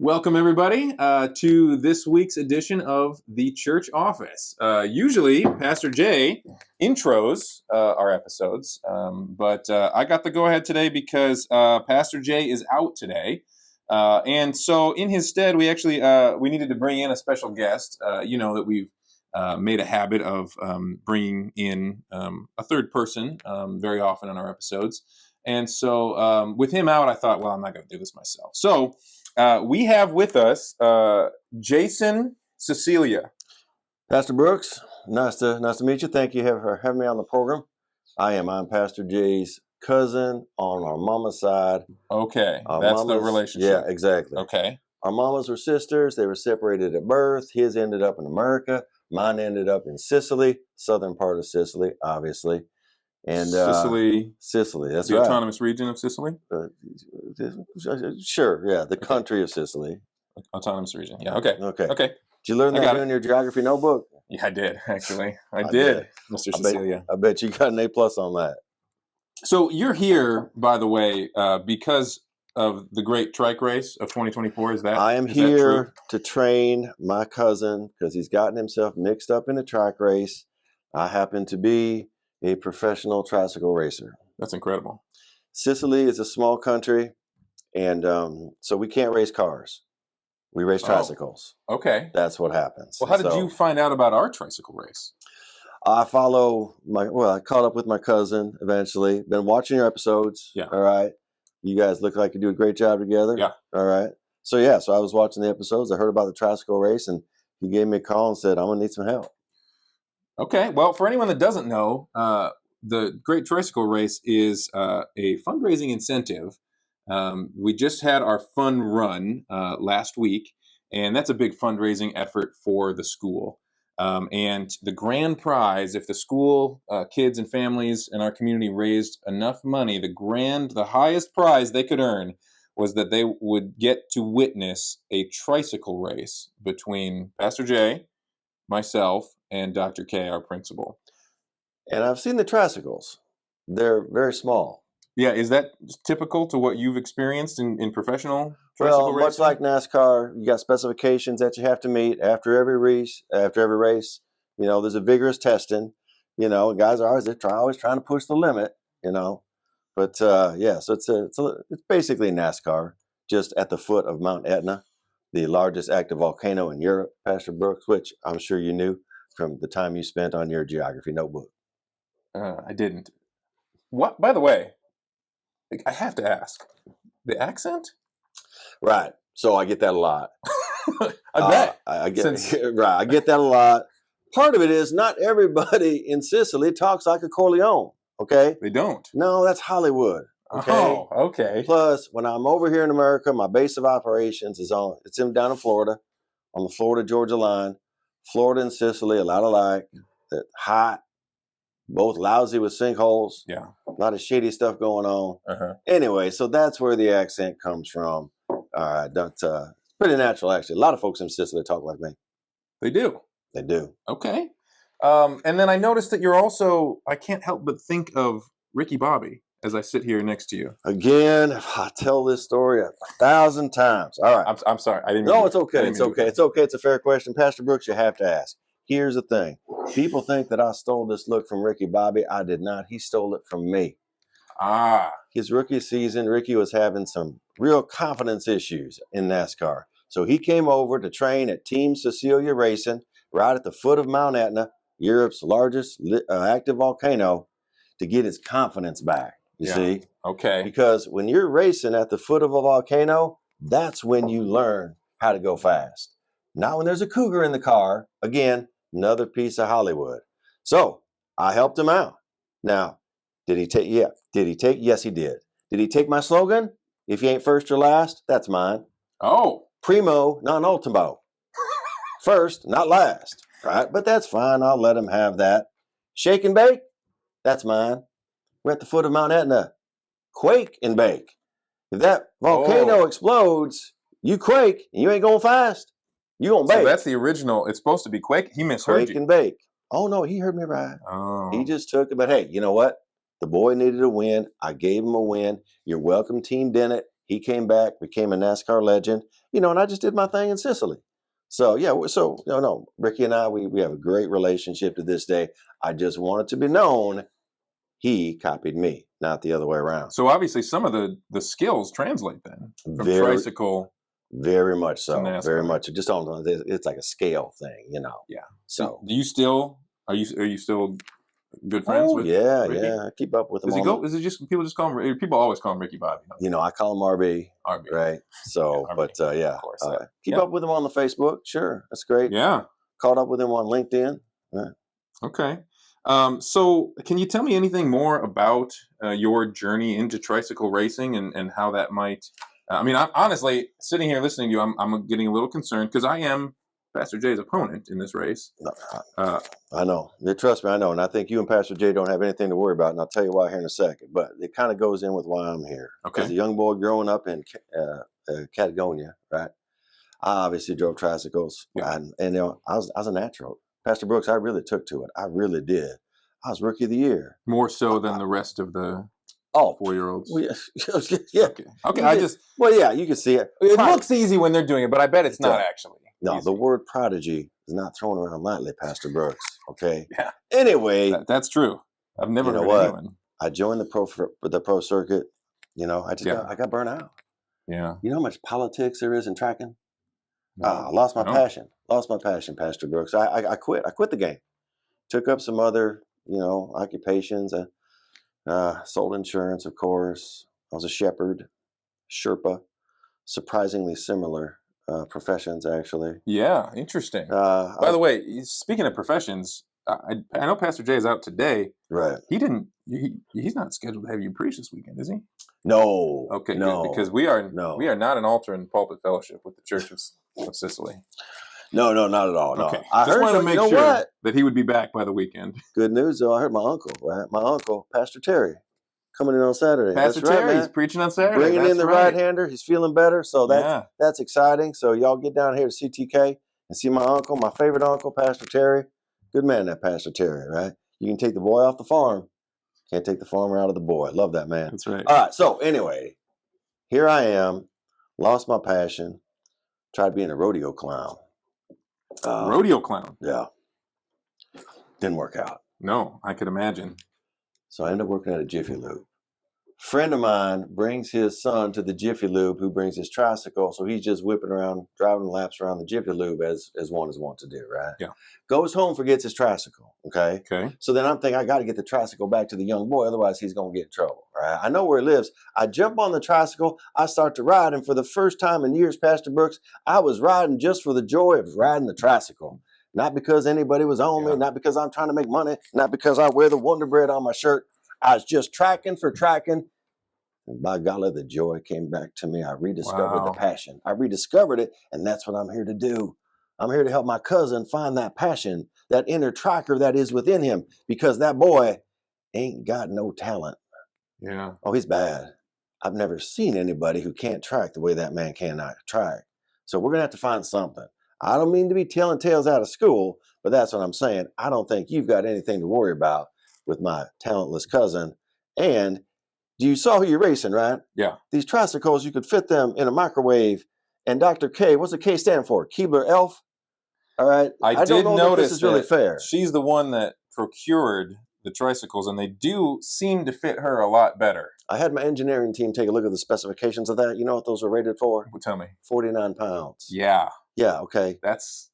Welcome, everybody, to this week's edition of The Church Office. Usually, Pastor Jay intros our episodes, but I got the go-ahead today because Pastor Jay is out today. And so in his stead, we actually we needed to bring in a special guest. You know that we've made a habit of bringing in a third person very often in our episodes. And so with him out, I thought, well, I'm not going to do this myself. So we have with us Jason Cecilia. Pastor Brooks, nice to meet you. Thank you for having me on the program. I'm Pastor Jay's cousin on our mama's side. Okay, that's the relationship. Yeah, exactly. Okay. Our mamas were sisters. They were separated at birth. His ended up in America. Mine ended up in Sicily, southern part of Sicily, obviously. And Sicily, that's the right. autonomous region of Sicily? Sure, yeah, the country of Sicily. Autonomous region, yeah, okay. Okay. Did you learn that in your geography notebook? Yeah, I did, actually. I did, Mr. Cecilia. I bet you got an A+ on that. So you're here, by the way, because of the great trike race of 2024, is that I am here to train my cousin because he's gotten himself mixed up in a trike race. I happen to be a professional tricycle racer. That's incredible. Sicily is a small country, and so we can't race cars. We race tricycles. Okay. That's what happens. Well, how did you find out about our tricycle race? I caught up with my cousin eventually. Been watching your episodes. Yeah. All right. You guys look like you do a great job together. Yeah. All right. So I was watching the episodes. I heard about the tricycle race, and he gave me a call and said, I'm going to need some help. Okay. Well, for anyone that doesn't know, the Great Tricycle Race is a fundraising incentive. We just had our fun run last week, and that's a big fundraising effort for the school. And the grand prize, if the school kids and families in our community raised enough money, the highest prize they could earn was that they would get to witness a tricycle race between Pastor Jay, myself, and Dr. K, our principal. And I've seen the tricycles. They're very small. Yeah, is that typical to what you've experienced in professional tricycle racing? Much like NASCAR, you got specifications that you have to meet after every race. You know, there's a vigorous testing. You know, guys are always trying to push the limit. You know, but so it's basically NASCAR, just at the foot of Mount Etna, the largest active volcano in Europe, Pastor Brooks, which I'm sure you knew from the time you spent on your geography notebook. I didn't. What? By the way, I have to ask, the accent? Right. So I get that a lot. I bet. I get that a lot. Part of it is not everybody in Sicily talks like a Corleone. Okay. They don't. No, that's Hollywood. Okay. Oh, okay. Plus, when I'm over here in America, my base of operations down in Florida, on the Florida-Georgia line. Florida and Sicily, a lot alike. That hot, both lousy with sinkholes. Yeah. A lot of shady stuff going on. Uh-huh. Anyway, so that's where the accent comes from. All right, it's pretty natural, actually. A lot of folks in Sicily talk like me. They do? They do. Okay. And then I noticed that you're also, I can't help but think of Ricky Bobby as I sit here next to you. Again, I tell this story 1,000 times. All right. I'm sorry. I didn't. No, it's okay. It's okay. It's okay. It's a fair question. Pastor Brooks, you have to ask. Here's the thing. People think that I stole this look from Ricky Bobby. I did not. He stole it from me. Ah. His rookie season, Ricky was having some real confidence issues in NASCAR. So he came over to train at Team Cecilia Racing, right at the foot of Mount Etna, Europe's largest active volcano, to get his confidence back. You see? Okay. Because when you're racing at the foot of a volcano, that's when you learn how to go fast. Not when there's a cougar in the car. Again, another piece of Hollywood. So I helped him out. Now, did he take? Yeah. Did he take? Yes, he did. Did he take my slogan? If you ain't first or last, that's mine. Oh. Primo, non ultimo. First, not last. Right? But that's fine. I'll let him have that. Shake and bake? That's mine. We're at the foot of Mount Etna. Quake and bake. If that volcano explodes, you quake and you ain't going fast. You gonna bake. So that's the original. It's supposed to be quake. He misheard you. Quake and bake. Oh no, he heard me right. Oh. He just took it. But hey, you know what? The boy needed a win. I gave him a win. You're welcome, Team Dennett. He came back, became a NASCAR legend, and I just did my thing in Sicily. So yeah, so no, Ricky and I, we have a great relationship to this day. I just want it to be known he copied me, not the other way around. So obviously, some of the skills translate then from Very, tricycle very much to so. Very NASCAR. much. It just don't. It's like a scale thing. Yeah. So. Do you still are you still good friends Oh with yeah, Ricky? yeah. I keep up with him Does he on the. go? Is it just people just call him? People always call him Ricky Bobby. I call him RB, RB. right? So, Yeah, RB. but yeah, Of course. keep Yeah. up with him on the Facebook. Sure, that's great. Yeah. Caught up with him on LinkedIn. Right. Okay. So, can you tell me anything more about your journey into tricycle racing and how that might? I mean, I'm honestly sitting here listening to you. I'm getting a little concerned because I am Pastor Jay's opponent in this race. No, Uh, I know. Trust me, I know. And I think you and Pastor Jay don't have anything to worry about. And I'll tell you why here in a second. But it kind of goes in with why I'm here. As okay. a young boy growing up in Patagonia, right? I obviously drove tricycles. Yeah. And I was a natural. Pastor Brooks, I really took to it. I really did. I was rookie of the year. More so than the rest of the Oh, 4-year-olds. yeah. Okay. Okay. Yeah, you can see it. It looks easy when they're doing it, but I bet it's not actually. No, easy. The word prodigy is not thrown around lightly, Pastor Brooks. Okay. Yeah. Anyway, That's true. I've never heard what? anyone. I joined the pro circuit. I got burnt out. Yeah. You know how much politics there is in tracking? No. I lost my No. passion. Lost my passion, Pastor Brooks. I quit. I quit the game. Took up some other, occupations. Sold insurance, of course. I was a shepherd, Sherpa. Surprisingly similar professions, actually. Yeah, interesting. By the way, speaking of professions, I know Pastor Jay is out today. Right. He's not scheduled to have you preach this weekend, is he? No. Okay, no, good, because we are no. not an altar and pulpit fellowship with the Church of Sicily. No, not at all. Okay, No. I just heard wanted to make sure what? that he would be back by the weekend. Good news, though. I heard my uncle, right? My uncle, Pastor Terry, coming in on Saturday. Pastor That's right, Terry's man. preaching on Saturday. Bringing That's in the right. right-hander. He's feeling better, so Yeah. that's exciting. So y'all get down here to CTK and see my uncle, my favorite uncle, Pastor Terry. Good man, that Pastor Terry, right? You can take the boy off the farm. Can't take the farmer out of the boy. Love that man. That's right. All right, so anyway, here I am. Lost my passion. Tried being a rodeo clown. Rodeo clown. Yeah. Didn't work out. No, I could imagine. So I ended up working at a Jiffy Lube. Friend of mine brings his son to the Jiffy Lube, who brings his tricycle. So he's just whipping around, driving laps around the Jiffy Lube as one is wont to do, right? Yeah. Goes home, forgets his tricycle. Okay. Okay. So then I'm thinking I got to get the tricycle back to the young boy, otherwise he's gonna get in trouble. Right. I know where he lives. I jump on the tricycle, I start to ride, and for the first time in years, Pastor Brooks, I was riding just for the joy of riding the tricycle. Not because anybody was on me, not because I'm trying to make money, not because I wear the Wonder Bread on my shirt. I was just tracking for tracking. And by golly, the joy came back to me. I rediscovered the passion. I rediscovered it, and that's what I'm here to do. I'm here to help my cousin find that passion, that inner tracker that is within him, because that boy ain't got no talent. Yeah. Oh, he's bad. I've never seen anybody who can't track the way that man cannot track. So we're going to have to find something. I don't mean to be telling tales out of school, but that's what I'm saying. I don't think you've got anything to worry about with my talentless cousin. And you saw who you're racing, right? Yeah. These tricycles, you could fit them in a microwave. And Dr. K, what's the K stand for? Keebler Elf? All right. I don't did know notice that this is really fair. She's the one that procured the tricycles, and they do seem to fit her a lot better. I had my engineering team take a look at the specifications of that. You know what those are rated for? Well, tell me. 49 pounds. Yeah. Yeah, okay. That's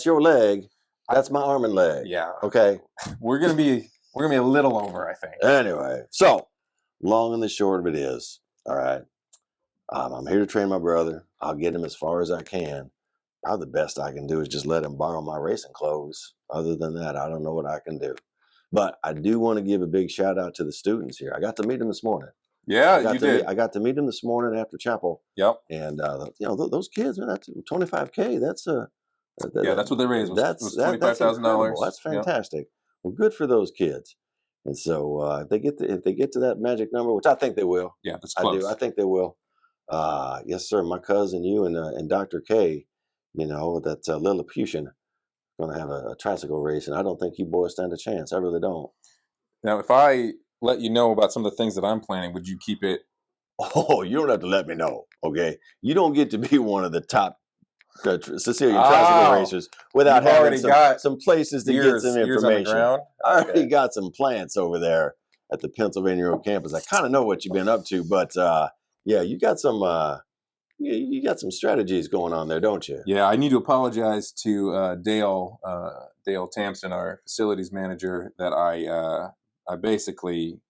your leg. That's my arm and leg. Yeah. Okay. We're gonna be a little over, I think. Anyway, so long and the short of it is, all right. I'm here to train my brother. I'll get him as far as I can. Probably the best I can do is just let him borrow my racing clothes. Other than that, I don't know what I can do. But I do want to give a big shout out to the students here. I got to meet them this morning. Yeah, you did. I got to meet them this morning after chapel. Yep. And those kids, man, that's $25K. That's that's what they raised. Was $25,000. That's Yep. fantastic. Well, good for those kids. And so if they get to that magic number, which I think they will. Yeah, that's close. I think they will. Yes, sir. My cousin, you and Dr. K, that Lilliputian going to have a tricycle race, and I don't think you boys stand a chance. I really don't. Now, if I let you know about some of the things that I'm planning, would you keep it Oh, you don't have to let me know. Okay, you don't get to be one of the top Sicilian tricycle Oh, racers without you've having already got some places to get some ears on the information. ground. I Okay. already got some plants over there at the Pennsylvania Road campus. I kind of know what you've been up to, but yeah, you got some you got some strategies going on there, don't you? Yeah, I need to apologize to Dale Tampson, our facilities manager, that I basically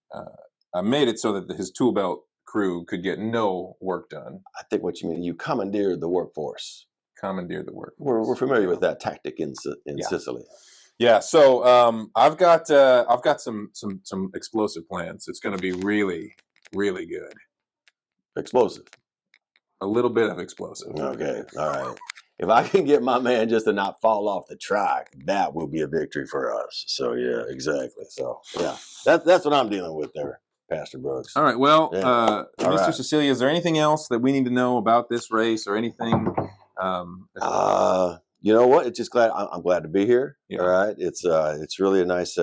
I made it so that his tool belt crew could get no work done. I think what you mean, you commandeered the workforce. Commandeer the work. We're familiar Yeah. with that tactic in Yeah. Sicily. Yeah, so I've got some explosive plans. It's going to be really, really good. Explosive. A little bit of explosive. Okay, all right. If I can get my man just to not fall off the track, that will be a victory for us. So yeah, exactly. So yeah, that's what I'm dealing with there, Pastor Brooks. All right. Well, Yeah. Mr. Cecilia, is there anything else that we need to know about this race or anything? You know what? It's just glad I'm glad to be here. Yeah. All right. It's really a nice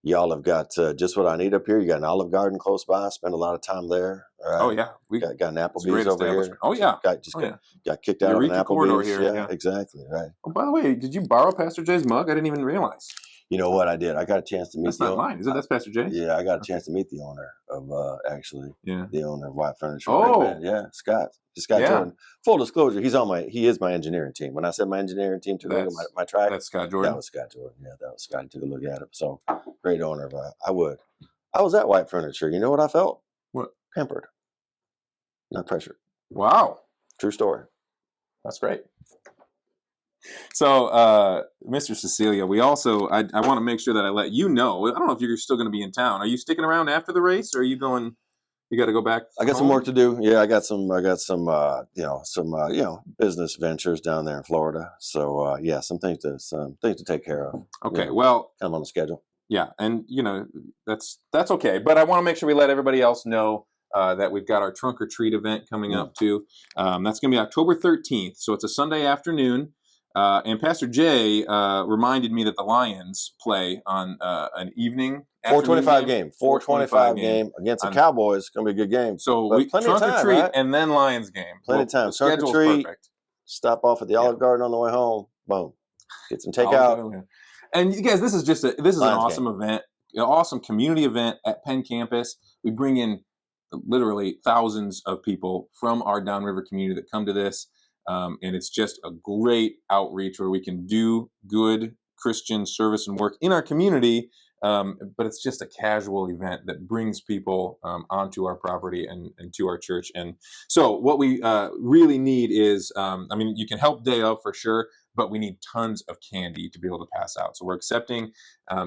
y'all have got just what I need up here. You got an Olive Garden close by. I spend a lot of time there. All right. Oh yeah, we got an it's a Applebee's great over here. establishment. Oh yeah. Got kicked out of an Eureka corridor Applebee's. here, Yeah, yeah. exactly. Right. Oh, by the way, did you borrow Pastor Jay's mug? I didn't even realize. You know what I did? I got a chance to meet That's not mine, is it? That's Pastor Jay's? Yeah, I got a chance to meet the owner of actually Yeah. the owner of White Furniture. Oh. Yeah, Scott. Scott Yeah. Jordan. Full disclosure, he is my engineering team. When I said my engineering team took a look at my track, That's Scott Jordan. that was Scott Jordan. Yeah, that was Scott. He took a look at it. So great owner of I was at White Furniture. You know what I felt? What? Pampered. Not pressured. Wow. True story. That's great. So, Mr. Cecilia, we also, I want to make sure that I let you know. I don't know if you're still going to be in town. Are you sticking around after the race, or are you going? You got to go back. I got some home? work to do. Yeah, I got some business ventures down there in Florida. So yeah, some things to take care of. Okay, well, kind of on the schedule. Yeah, and that's okay. But I want to make sure we let everybody else know that we've got our trunk or treat event coming up too. That's going to be October 13th, so it's a Sunday afternoon. And Pastor Jay reminded me that the Lions play on an evening. 425 game. 425 game against the Cowboys. It's going to be a good game. So we trunk or treat right? And then Lions game. Plenty of time. The schedule's perfect. Stop off at the Olive Garden on the way home. Boom. Get some takeout. And you guys, this is an awesome event, an awesome community event at Penn campus. We bring in literally thousands of people from our downriver community that come to this. And it's just a great outreach where we can do good Christian service and work in our community. But it's just a casual event that brings people onto our property and to our church. And so what we really need is, you can help day of for sure, but we need tons of candy to be able to pass out. So we're accepting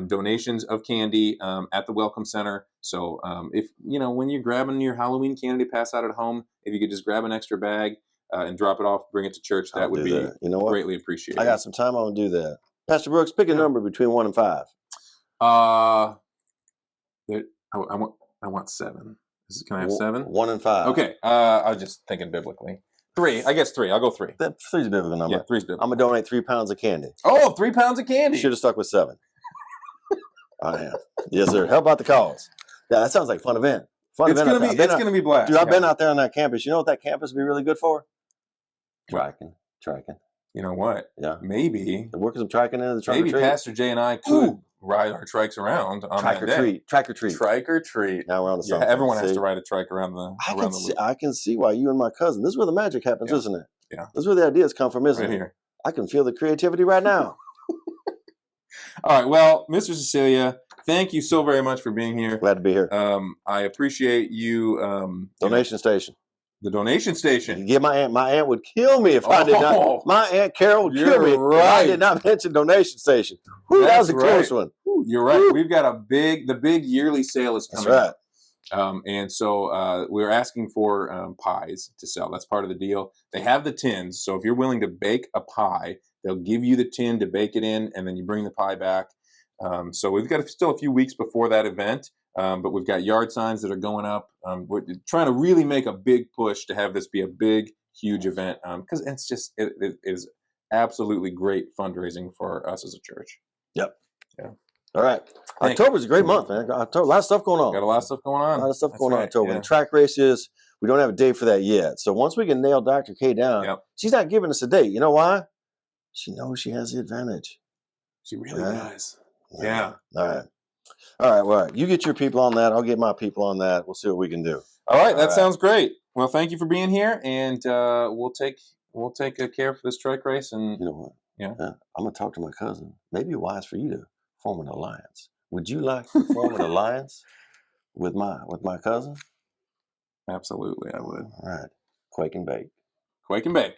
donations of candy at the Welcome Center. So if, when you're grabbing your Halloween candy to pass out at home, if you could just grab an extra bag and drop it off, bring it to church, that would be greatly appreciated. I got some time. I'm going to do that. Pastor Brooks, pick a number between 1 and 5. I want 7. Can I have 7? 1 and 5. Okay. I was just thinking biblically. 3. I guess 3. I'll go 3. That 3's a biblical number. Yeah, 3's biblical. I'm gonna donate 3 pounds of candy. Oh, 3 pounds of candy. Should have stuck with 7. I am. Yes, sir. How about the cause? Yeah, that sounds like a fun event. It's gonna be blast. Dude, I've been out there on that campus. You know what that campus would be really good for? Triking. You know what? Yeah. Maybe. Working some triking into the trunk or treat. Maybe Pastor Jay and I could ride our trikes around on that day. Trike or treat. Trike or treat. Now we're on the something. Everyone has to ride a trike around the I can see why you and my cousin. This is where the magic happens, isn't it? Yeah. This is where the ideas come from, isn't right it? Here. I can feel the creativity right now. All right. Well, Mr. Cecilia, thank you so very much for being here. Glad to be here. I appreciate you. Donation station. The donation station. Yeah, my aunt would kill me if I did not. My Aunt Carol would kill me if I did not mention donation station. That was a close one. You're right. We've got the big yearly sale is coming up. And so we're asking for pies to sell. That's part of the deal. They have the tins. So if you're willing to bake a pie, they'll give you the tin to bake it in, and then you bring the pie back. So we've got still a few weeks before that event. But we've got yard signs that are going up. We're trying to really make a big push to have this be a big, huge event because it is absolutely great fundraising for us as a church. Yep. Yeah. All right. Thank October's a great month, man. October, a lot of stuff going on. Got a lot of stuff going on. A lot of stuff That's going on in right, October. yeah. And the track races, we don't have a date for that yet. So once we can nail Dr. K down, Yep. she's not giving us a date. You know why? She knows she has the advantage. She really Right? does. Yeah. All right. All right. Well, you get your people on that. I'll get my people on that. We'll see what we can do. All right. All That right. sounds great. Well, thank you for being here, and we'll take care for this trike race. And You know what? yeah, I'm going to talk to my cousin. Maybe wise for you to form an alliance. Would you like to form an alliance with my cousin? absolutely, I would. All right. Quake and bake. Quake and bake.